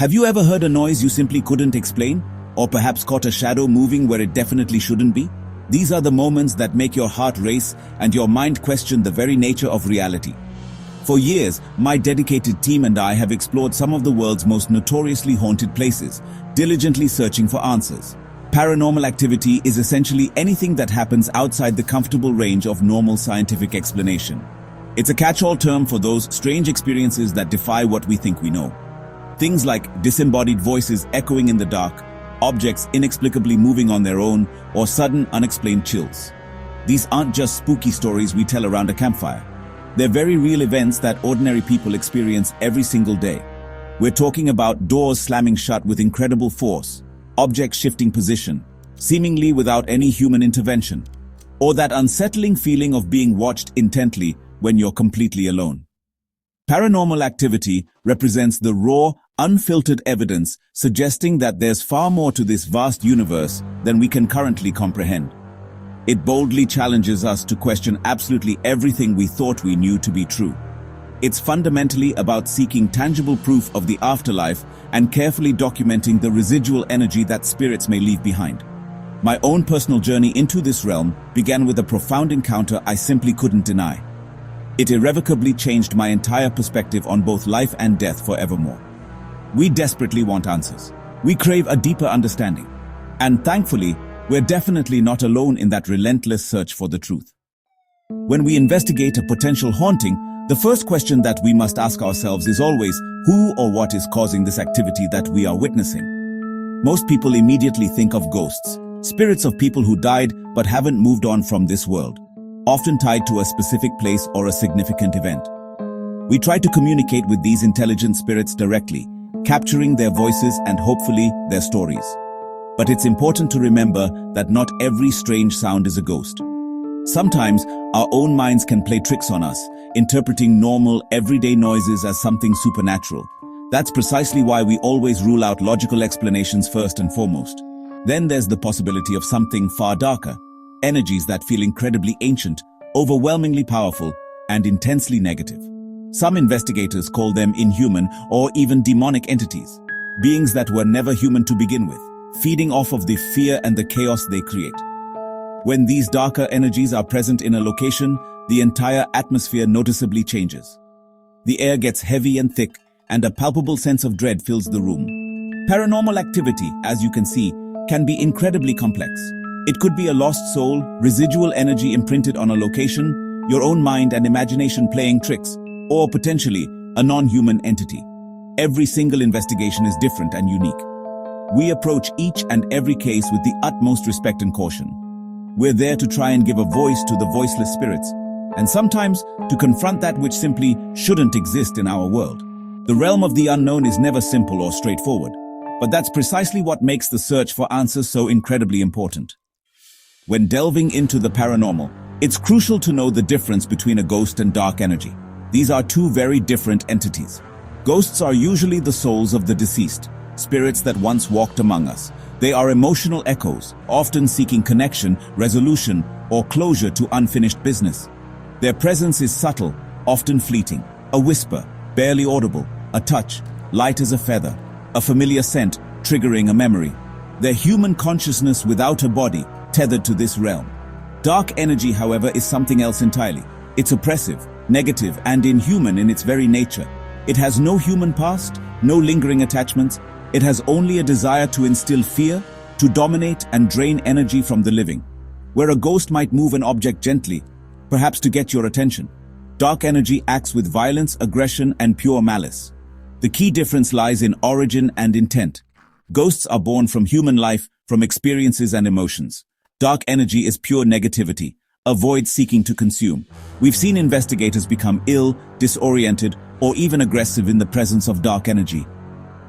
Have you ever heard a noise you simply couldn't explain? Or perhaps caught a shadow moving where it definitely shouldn't be? These are the moments that make your heart race and your mind question the very nature of reality. For years, my dedicated team and I have explored some of the world's most notoriously haunted places, diligently searching for answers. Paranormal activity is essentially anything that happens outside the comfortable range of normal scientific explanation. It's a catch-all term for those strange experiences that defy what we think we know. Things like disembodied voices echoing in the dark, objects inexplicably moving on their own, or sudden unexplained chills. These aren't just spooky stories we tell around a campfire. They're very real events that ordinary people experience every single day. We're talking about doors slamming shut with incredible force, objects shifting position, seemingly without any human intervention, or that unsettling feeling of being watched intently when you're completely alone. Paranormal activity represents the raw, unfiltered evidence suggesting that there's far more to this vast universe than we can currently comprehend. It boldly challenges us to question absolutely everything we thought we knew to be true. It's fundamentally about seeking tangible proof of the afterlife and carefully documenting the residual energy that spirits may leave behind. My own personal journey into this realm began with a profound encounter I simply couldn't deny. It irrevocably changed my entire perspective on both life and death forevermore. We desperately want answers. We crave a deeper understanding. And thankfully, we're definitely not alone in that relentless search for the truth. When we investigate a potential haunting, the first question that we must ask ourselves is always, who or what is causing this activity that we are witnessing? Most people immediately think of ghosts, spirits of people who died but haven't moved on from this world, often tied to a specific place or a significant event. We try to communicate with these intelligent spirits directly, capturing their voices and hopefully their stories. But it's important to remember that not every strange sound is a ghost. Sometimes our own minds can play tricks on us, interpreting normal, everyday noises as something supernatural. That's precisely why we always rule out logical explanations first and foremost. Then there's the possibility of something far darker, energies that feel incredibly ancient, overwhelmingly powerful, and intensely negative. Some investigators call them inhuman or even demonic entities, beings that were never human to begin with, feeding off of the fear and the chaos they create. When these darker energies are present in a location, the entire atmosphere noticeably changes. The air gets heavy and thick, and a palpable sense of dread fills the room. Paranormal activity, as you can see, can be incredibly complex. It could be a lost soul, residual energy imprinted on a location, your own mind and imagination playing tricks, or potentially a non-human entity. Every single investigation is different and unique. We approach each and every case with the utmost respect and caution. We're there to try and give a voice to the voiceless spirits, and sometimes to confront that which simply shouldn't exist in our world. The realm of the unknown is never simple or straightforward, but that's precisely what makes the search for answers so incredibly important. When delving into the paranormal, it's crucial to know the difference between a ghost and dark energy. These are two very different entities. Ghosts are usually the souls of the deceased, spirits that once walked among us. They are emotional echoes, often seeking connection, resolution, or closure to unfinished business. Their presence is subtle, often fleeting, a whisper, barely audible, a touch, light as a feather, a familiar scent, triggering a memory. They're human consciousness without a body, tethered to this realm. Dark energy, however, is something else entirely. It's oppressive, negative, and inhuman in its very nature. It has no human past, no lingering attachments. It has only a desire to instill fear, to dominate and drain energy from the living. Where a ghost might move an object gently, perhaps to get your attention, dark energy acts with violence, aggression, and pure malice. The key difference lies in origin and intent. Ghosts are born from human life, from experiences and emotions. Dark energy is pure negativity, a void seeking to consume. We've seen investigators become ill, disoriented, or even aggressive in the presence of dark energy.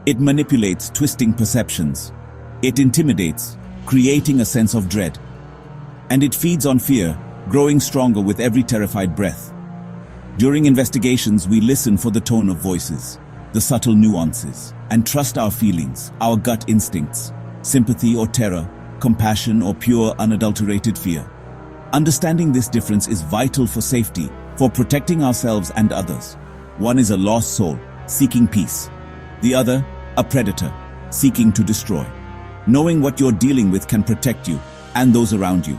It manipulates, twisting perceptions. It intimidates, creating a sense of dread. And it feeds on fear, growing stronger with every terrified breath. During investigations, we listen for the tone of voices, the subtle nuances, and trust our feelings, our gut instincts, sympathy or terror, compassion or pure, unadulterated fear. Understanding this difference is vital for safety, for protecting ourselves and others. One is a lost soul, seeking peace. The other, a predator seeking to destroy. Knowing what you're dealing with can protect you and those around you,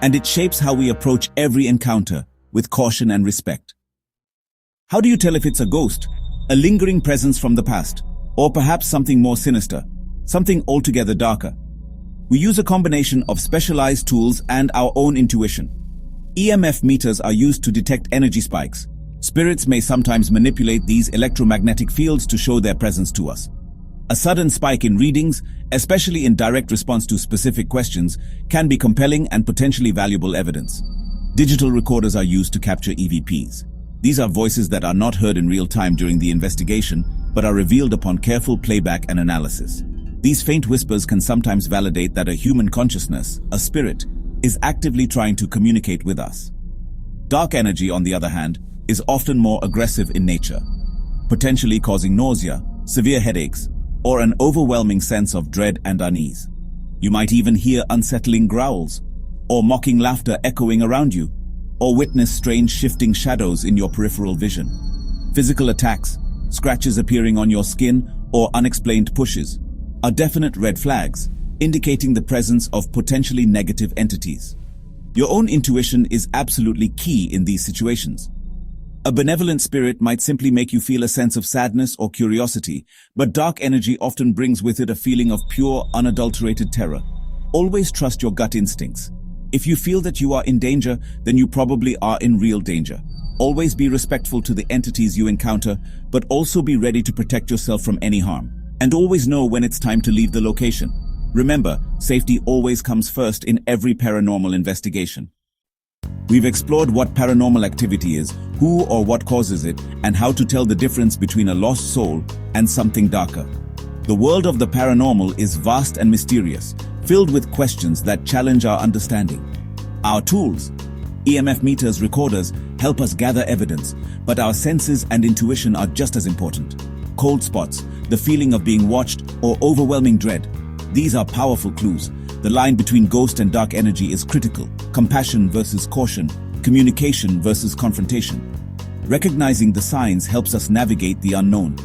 and it shapes how we approach every encounter with caution and respect. How do you tell if it's a ghost, a lingering presence from the past, or perhaps something more sinister, something altogether darker? We use a combination of specialized tools and our own intuition. EMF meters are used to detect energy spikes. Spirits may sometimes manipulate these electromagnetic fields to show their presence to us. A sudden spike in readings, especially in direct response to specific questions, can be compelling and potentially valuable evidence. Digital recorders are used to capture EVPs. These are voices that are not heard in real time during the investigation, but are revealed upon careful playback and analysis. These faint whispers can sometimes validate that a human consciousness, a spirit, is actively trying to communicate with us. Dark energy, on the other hand, is often more aggressive in nature, potentially causing nausea, severe headaches, or an overwhelming sense of dread and unease. You might even hear unsettling growls, or mocking laughter echoing around you, or witness strange shifting shadows in your peripheral vision. Physical attacks, scratches appearing on your skin, or unexplained pushes are definite red flags, indicating the presence of potentially negative entities. Your own intuition is absolutely key in these situations. A benevolent spirit might simply make you feel a sense of sadness or curiosity, but dark energy often brings with it a feeling of pure, unadulterated terror. Always trust your gut instincts. If you feel that you are in danger, then you probably are in real danger. Always be respectful to the entities you encounter, but also be ready to protect yourself from any harm. And always know when it's time to leave the location. Remember, safety always comes first in every paranormal investigation. We've explored what paranormal activity is, who or what causes it, and how to tell the difference between a lost soul and something darker. The world of the paranormal is vast and mysterious, filled with questions that challenge our understanding. Our tools, EMF meters, recorders, help us gather evidence, but our senses and intuition are just as important. Cold spots, the feeling of being watched, or overwhelming dread. These are powerful clues. The line between ghost and dark energy is critical. Compassion versus caution, communication versus confrontation. Recognizing the signs helps us navigate the unknown.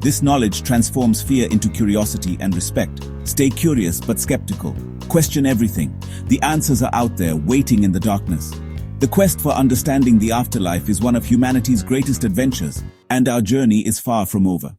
This knowledge transforms fear into curiosity and respect. Stay curious but skeptical. Question everything. The answers are out there, waiting in the darkness. The quest for understanding the afterlife is one of humanity's greatest adventures, and our journey is far from over.